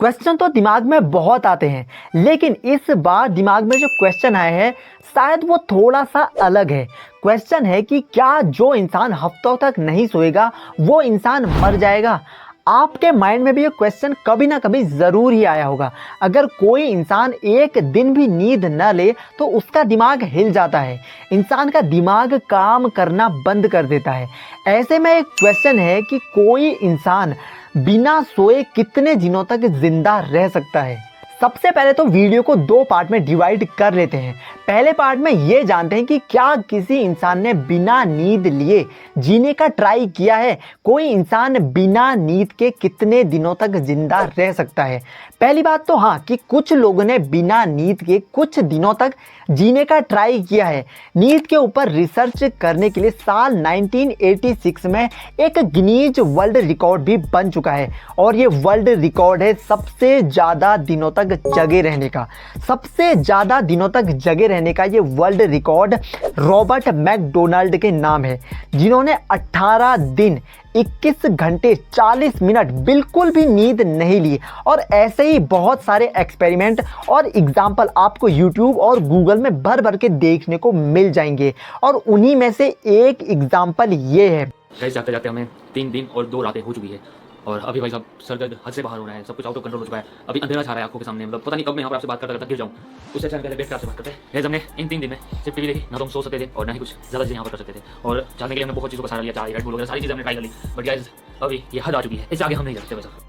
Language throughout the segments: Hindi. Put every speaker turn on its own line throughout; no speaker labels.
क्वेश्चन तो दिमाग में बहुत आते हैं, लेकिन इस बार दिमाग में जो क्वेश्चन आया है शायद वो थोड़ा सा अलग है। क्वेश्चन है कि क्या जो इंसान हफ्तों तक नहीं सोएगा वो इंसान मर जाएगा। आपके माइंड में भी ये क्वेश्चन कभी ना कभी ज़रूर ही आया होगा। अगर कोई इंसान एक दिन भी नींद न ले तो उसका दिमाग हिल जाता है, इंसान का दिमाग काम करना बंद कर देता है। ऐसे में एक क्वेश्चन है कि कोई इंसान बिना सोए कितने दिनों तक जिंदा रह सकता है। सबसे पहले तो वीडियो को दो पार्ट में डिवाइड कर लेते हैं। पहले पार्ट में ये जानते हैं कि क्या किसी इंसान ने बिना नींद लिए जीने का ट्राई किया है। कोई इंसान बिना नींद के कितने दिनों तक जिंदा रह सकता है। पहली बात तो हाँ कि कुछ लोगों ने बिना नींद के कुछ दिनों तक जीने का ट्राई किया है। नींद के ऊपर रिसर्च करने के लिए साल 1986 में एक गिनीज वर्ल्ड रिकॉर्ड भी बन चुका है और ये वर्ल्ड रिकॉर्ड है सबसे ज़्यादा दिनों तक जगे रहने का। सबसे ज़्यादा दिनों तक जगे रहने का ये वर्ल्ड रिकॉर्ड रॉबर्ट मैकडोनाल्ड के नाम है, जिन्होंने 18 दिन 21 घंटे 40 मिनट बिल्कुल भी नींद नहीं ली। और ऐसे ही बहुत सारे एक्सपेरिमेंट और एग्जाम्पल आपको यूट्यूब और गूगल में भर भर के देखने को मिल जाएंगे और उन्हीं में से एक एग्जाम्पल ये है।
जाते जाते हमें 3 दिन और 2 रातें हो चुकी है और अभी भाई साहब सर दर्द हद से बाहर हो रहा है, सब कुछ आउट ऑफ कंट्रोल हो चुका है। अभी अंधेरा छा रहा है आंखों के सामने, मतलब पता नहीं कब मैं यहाँ पर आपसे बात करता गिर जाऊँ। उससे अच्छा पहले बैठ कर आपसे बात करते हैं। हमने इन 3 दिन में सिर्फ टीवी देखी, ना तो हम सो सकते थे और ना ही कुछ ज़्यादा चीज़ें यहाँ पर कर सकते थे। और जानने के लिए हमने बहुत चीज़ों का सहारा लिया, चाय रेड बुल वगैरह सारी चीज़ें हमने ट्राई कर ली, बट गाइस अभी ये हद आ चुकी है, इससे आगे हम नहीं जा सकते वैसा।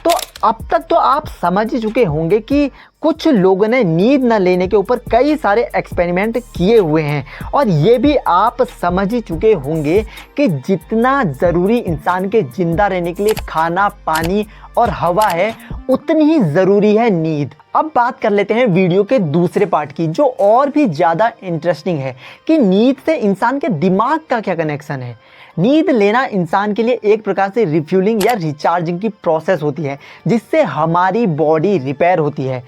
तो अब तक तो आप समझ ही चुके होंगे कि कुछ लोगों ने नींद न लेने के ऊपर कई सारे एक्सपेरिमेंट किए हुए हैं और ये भी आप समझ ही चुके होंगे कि जितना ज़रूरी इंसान के जिंदा रहने के लिए खाना, पानी और हवा है, उतनी ही ज़रूरी है नींद। अब बात कर लेते हैं वीडियो के दूसरे पार्ट की, जो और भी ज़्यादा इंटरेस्टिंग है कि नींद से इंसान के दिमाग का क्या कनेक्शन है। नींद लेना इंसान के लिए एक प्रकार से रिफ्यूलिंग या रिचार्जिंग की प्रोसेस होती है, जिससे हमारी बॉडी रिपेयर होती है।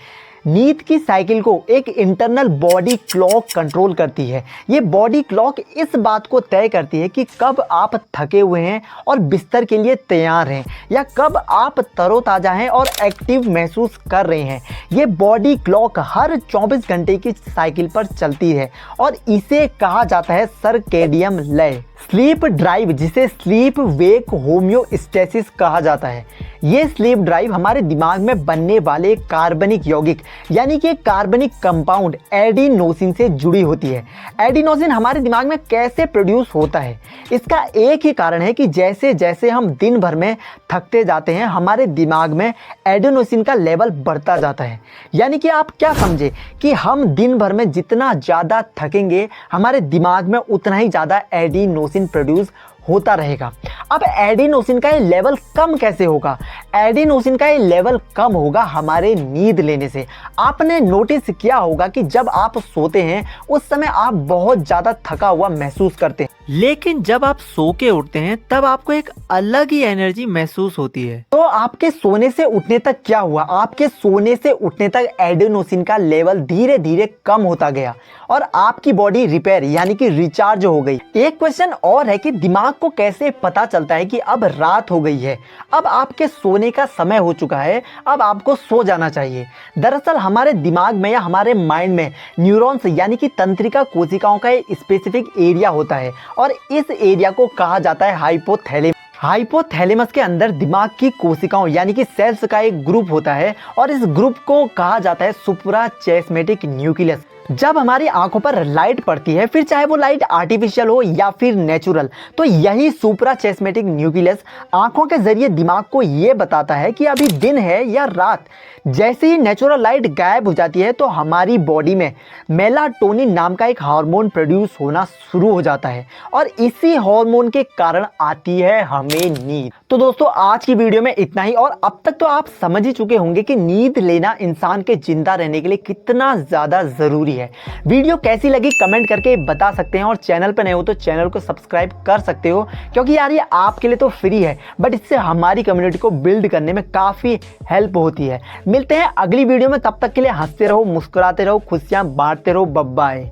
नींद की साइकिल को एक इंटरनल बॉडी क्लॉक कंट्रोल करती है। ये बॉडी क्लॉक इस बात को तय करती है कि कब आप थके हुए हैं और बिस्तर के लिए तैयार हैं या कब आप तरोताज़ा हैं और एक्टिव महसूस कर रहे हैं। ये बॉडी क्लॉक हर 24 घंटे की साइकिल पर चलती है और इसे कहा जाता है सर्केडियन लय। स्लीप ड्राइव, जिसे स्लीप वेक होम्योस्टेसिस कहा जाता है, ये स्लीप ड्राइव हमारे दिमाग में बनने वाले कार्बनिक यौगिक यानी कि कार्बनिक कंपाउंड एडिनोसिन से जुड़ी होती है। एडिनोसिन हमारे दिमाग में कैसे प्रोड्यूस होता है, इसका एक ही कारण है कि जैसे जैसे हम दिन भर में थकते जाते हैं हमारे दिमाग में एडिनोसिन का लेवल बढ़ता जाता है। यानी कि आप क्या समझे कि हम दिन भर में जितना ज़्यादा थकेंगे हमारे दिमाग में उतना ही ज़्यादा एडिनोसिन प्रोड्यूस होता रहेगा। अब एडिनोसिन का ये लेवल कम कैसे होगा? एडिनोसिन का ये लेवल कम होगा हमारे नींद लेने से। आपने नोटिस किया होगा कि जब आप सोते हैं उस समय आप बहुत ज़्यादा थका हुआ महसूस करते हैं, लेकिन जब आप सो के उठते हैं तब आपको एक अलग ही एनर्जी महसूस होती है। तो आपके सोने से उठने तक क्या हुआ? आपके सोने से उठने तक एडिनोसिन का लेवल धीरे धीरे कम होता गया और आपकी बॉडी रिपेयर यानी कि रिचार्ज हो गई। एक क्वेश्चन और है कि दिमाग को कैसे पता चलता है कि अब रात हो गई है, अब आपके सोने का समय हो चुका है, अब आपको सो जाना चाहिए। दरअसल हमारे दिमाग में या हमारे माइंड में न्यूरॉन्स यानी कि तंत्रिका कोशिकाओं का एक स्पेसिफिक एरिया होता है और इस एरिया को कहा जाता है हाइपोथैलेमस। हाइपोथैलेमस के अंदर दिमाग की कोशिकाओं यानी कि सेल्स का एक ग्रुप होता है और इस ग्रुप को कहा जाता है सुप्राचिasmatic न्यूक्लियस। जब हमारी आंखों पर लाइट पड़ती है, फिर चाहे वो लाइट आर्टिफिशियल हो या फिर नेचुरल, तो यही सुप्राचिasmatic न्यूक्लियस आंखों के जरिए दिमाग को ये बताता है कि अभी दिन है या रात। जैसे ही नेचुरल लाइट गायब हो जाती है तो हमारी बॉडी में मेलाटोनिन नाम का एक हार्मोन प्रोड्यूस होना शुरू हो जाता है और इसी हार्मोन के कारण आती है हमें नींद। तो दोस्तों आज की वीडियो में इतना ही और अब तक तो आप समझ ही चुके होंगे कि नींद लेना इंसान के जिंदा रहने के लिए कितना ज़्यादा ज़रूरी है। वीडियो कैसी लगी कमेंट करके बता सकते हैं और चैनल पर नए हो तो चैनल को सब्सक्राइब कर सकते हो, क्योंकि यार ये आपके लिए तो फ्री है बट इससे हमारी कम्युनिटी को बिल्ड करने में काफ़ी हेल्प होती है। मिलते हैं अगली वीडियो में, तब तक के लिए हंसते रहो, मुस्कुराते रहो, खुशियां बांटते रहो। Bye bye.